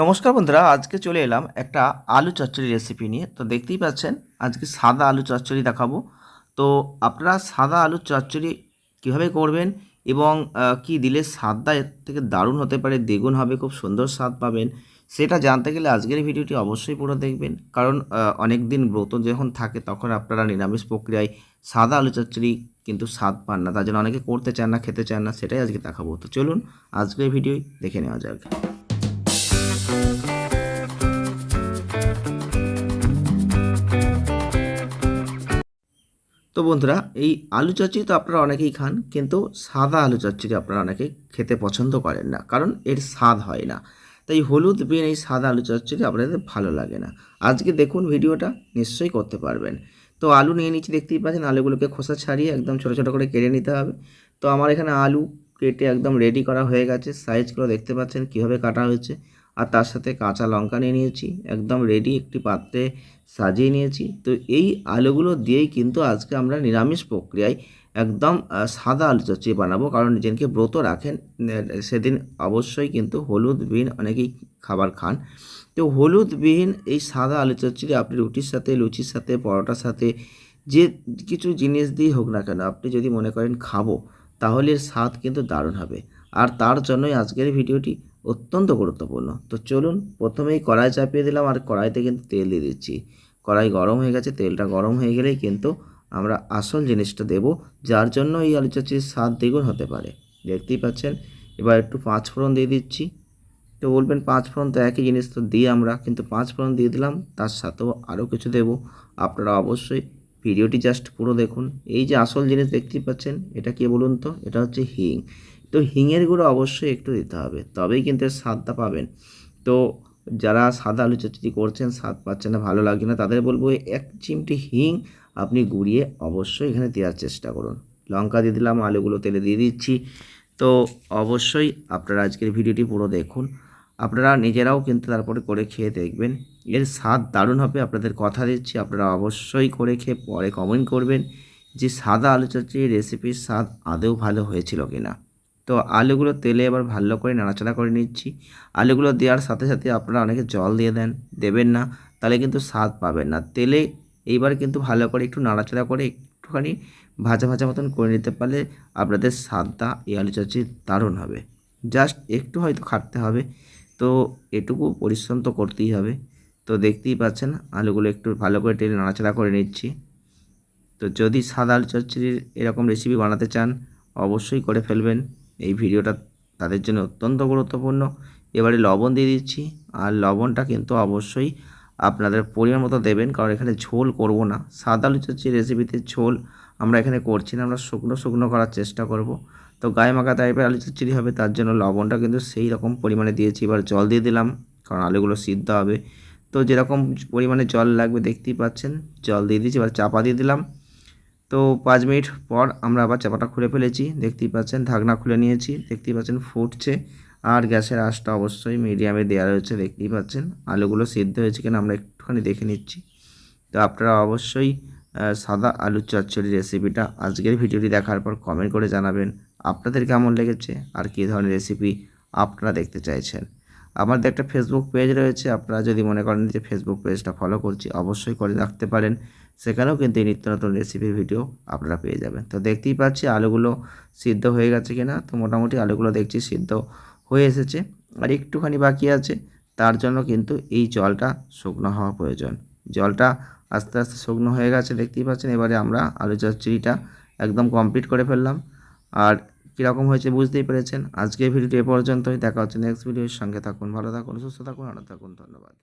নমস্কার বন্ধুরা, আজকে চলে এলাম একটা আলু চচ্চড়ি রেসিপি নিয়ে। তো দেখতেই পাচ্ছেন আজকে সাদা আলু চচ্চড়ি দেখাবো। তো আপনারা সাদা আলু চচ্চড়ি কীভাবে করবেন এবং কি দিলে স্বাদটা এর থেকে দারুণ হতে পারে, দ্বিগুণ হবে, খুব সুন্দর স্বাদ পাবেন, সেটা জানতে গেলে আজকের ভিডিওটি অবশ্যই পুরো দেখবেন। কারণ অনেক দিন ব্রত যখন থাকে তখন আপনারা নিরামিষ প্রক্রিয়ায় সাদা আলু চচ্চড়ি কিন্তু স্বাদ পান না, তার জন্য অনেকে করতে চান না, খেতে চান না, সেটাই আজকে দেখাবো। তো চলুন আজকের ভিডিওই দেখে নেওয়া যাক। তো বন্ধুরা, এই আলু চচ্চড়ি তো আপনারা অনেকেই খান, কিন্তু সাদা আলু চচ্চড়ি আপনারা অনেকেই খেতে পছন্দ করেন না, কারণ এর স্বাদ হয় না। তাই হলুদ বিন এই সাদা আলু চচ্চড়ি আপনাদের ভালো লাগে না। আজকে দেখুন ভিডিওটা, নিশ্চয়ই করতে পারবেন। তো আলু নিয়ে নিচ্ছি, দেখতেই পাচ্ছেন। আলুগুলোকে খোসা ছাড়িয়ে একদম ছোটো ছোটো করে কেটে নিতে হবে। তো আমার এখানে আলু কেটে একদম রেডি করা হয়ে গেছে। সাইজগুলো দেখতে পাচ্ছেন কীভাবে কাটা হয়েছে। আর তার সাথে কাঁচা লঙ্কা নিয়ে নিয়েছি, একদম রেডি একটি পাত্রে সাজিয়ে নিয়েছি। তো এই আলুগুলো দিয়েই কিন্তু আজকে আমরা নিরামিষ প্রক্রিয়ায় একদম সাদা আলু চচ্চড়ি বানাবো। কারণ যেদিনকে ব্রত রাখেন সেদিন অবশ্যই কিন্তু হলুদবিহীন অনেকেই খাবার খান। তো হলুদবিহীন এই সাদা আলু চচ্চড়ি আপনি রুটির সাথে, লুচির সাথে, পরোটার সাথে, যে কিছু জিনিস দিয়েই হোক না কেন, আপনি যদি মনে করেন খাবো, তাহলে এর স্বাদ কিন্তু দারুণ হবে। আর তার জন্যই আজকের ভিডিওটি অত্যন্ত গুরুত্বপূর্ণ। তো চলুন, প্রথমেই কড়াই চাপিয়ে দিলাম, আর কড়াইতে কিন্তু তেল দিয়ে দিচ্ছি। কড়াই গরম হয়ে গেছে, তেলটা গরম হয়ে গেলেই কিন্তু আমরা আসল জিনিসটা দেব, যার জন্য এই আলু চচ্চড়ির স্বাদ দ্বিগুণ হতে পারে। দেখতেই পাচ্ছেন। এবার একটু পাঁচফোড়ন দিয়ে দিচ্ছি। তো বলবেন পাঁচফোড়ন তো একই জিনিস, তো দিই আমরা, কিন্তু পাঁচফোড়ন দিয়ে দিলাম, তার সাথেও আরও কিছু দেব। আপনারা অবশ্যই ভিডিওটি জাস্ট পুরো দেখুন। এই যে আসল জিনিস দেখতেই পাচ্ছেন, এটা কি বলুন তো? এটা হচ্ছে হিং। তো হিঙের গুঁড়ো অবশ্যই একটু দিতে হবে, তবেই কিন্তু এর স্বাদটা পাবেন। তো যারা সাদা আলু চচ্চড়ি করছেন, স্বাদ পাচ্ছেন না, ভালো লাগছে না, তাদের বলবো এক চিমটি হিং আপনি গুঁড়িয়ে অবশ্যই এখানে দেওয়ার চেষ্টা করুন। লঙ্কা দিয়ে দিলাম, আলুগুলো তেলে দিয়ে দিচ্ছি। তো অবশ্যই আপনারা আজকের ভিডিওটি পুরো দেখুন। আপনারা নিজেরাও কিন্তু তারপরে করে খেয়ে দেখবেন, এর স্বাদ দারুণ হবে, আপনাদের কথা দিচ্ছি। আপনারা অবশ্যই করে খেয়ে পরে কমেন্ট করবেন যে সাদা আলু চচ্চড়ি রেসিপির স্বাদ আদৌ ভালো হয়েছিল কিনা। তো আলুগুলো তেলে এবার ভালো করে নাড়াচাড়া করে নিচ্ছি। আলুগুলো দেওয়ার সাথে সাথে আপনারা অনেকে জল দিয়ে দেবেন না, তাহলে কিন্তু স্বাদ পাবেন না। তেলে এইবার কিন্তু ভালো করে একটু নাড়াচাড়া করে একটুখানি ভাজা ভাজা মতন করে নিতে পারলে আপনাদের স্বাদটা এই আলু চচ্চড়ি দারুণ হবে। জাস্ট একটু হয়তো খাটতে হবে, তো এটুকু পরিশ্রম তো করতেই হবে। তো দেখতেই পাচ্ছেন আলুগুলো একটু ভালো করে তেলে নাড়াচাড়া করে নিচ্ছি। তো যদি সাদা আলু চচ্চড়ির এরকম রেসিপি বানাতে চান, অবশ্যই করে ফেলবেন। এই ভিডিওটা তাদের জন্য অত্যন্ত গুরুত্বপূর্ণ। এবারে লবণ দিয়ে দিচ্ছি, আর লবণটা কিন্তু অবশ্যই আপনাদের পরিমাণ মতো দেবেন, কারণ এখানে ঝোল করব না। সাদা আলু চচ্চড়ি রেসিপিতে ঝোল আমরা এখানে করছি না, আমরা শুকনো শুকনো করার চেষ্টা করব। তো গায়ে মাখা টাইপের আলু চচ্চড়ি হবে, তার জন্য লবণটা কিন্তু সেই রকম পরিমাণে দিয়েছি। এবার জল দিয়ে দিলাম, কারণ আলুগুলো সিদ্ধ হবে। তো যেরকম পরিমাণে জল লাগবে দেখতেই পাচ্ছেন, জল দিয়ে দিয়েছি। এবার চাপা দিয়ে দিলাম। তো 5 মিনিট পর আমরা আবার চাপাটা খুলে ফেলেছি, দেখতেই পাচ্ছেন। ঢাকনা খুলে নিয়েছি, দেখতেই পাচ্ছেন ফুটছে। আর গ্যাসের আঁচটা অবশ্যই মিডিয়ামে দেওয়া রয়েছে, দেখতেই পাচ্ছেন। আলুগুলো সিদ্ধ হয়েছে কিনা আমরা একটুখানি দেখে নিচ্ছি। তো আপনারা অবশ্যই সাদা আলুর চচ্চড়ি রেসিপিটা আজকের ভিডিওটি দেখার পর কমেন্ট করে জানাবেন আপনাদের কেমন লেগেছে, আর কী ধরনের রেসিপি আপনারা দেখতে চাইছেন। আমাদের একটা ফেসবুক পেজ রয়েছে, আপনারা যদি মনে করেন যে ফেসবুক পেজটা ফলো করছি, অবশ্যই করে রাখতে পারেন। সেখানেও কিন্তু এই নিত্য নতুন রেসিপির ভিডিও আপনারা পেয়ে যাবেন। তো দেখতেই পাচ্ছি আলুগুলো সিদ্ধ হয়ে গেছে কিনা। তো মোটামুটি আলুগুলো দেখছি সিদ্ধ হয়ে এসেছে, আর একটুখানি বাকি আছে। তার জন্য কিন্তু এই জলটা শুকনো হওয়া প্রয়োজন। জলটা আস্তে আস্তে শুকনো হয়ে গেছে, দেখতেই পাচ্ছেন। এবারে আমরা আলু চচ্চড়িটা একদম কমপ্লিট করে ফেললাম। আর কীরকম হয়েছে বুঝতেই পেরেছেন। আজকের ভিডিওটি এ পর্যন্তই। দেখা হচ্ছে নেক্সট ভিডিওর সঙ্গে। থাকুন, ভালো থাকুন, সুস্থ থাকুন, আনন্দ থাকুন। ধন্যবাদ।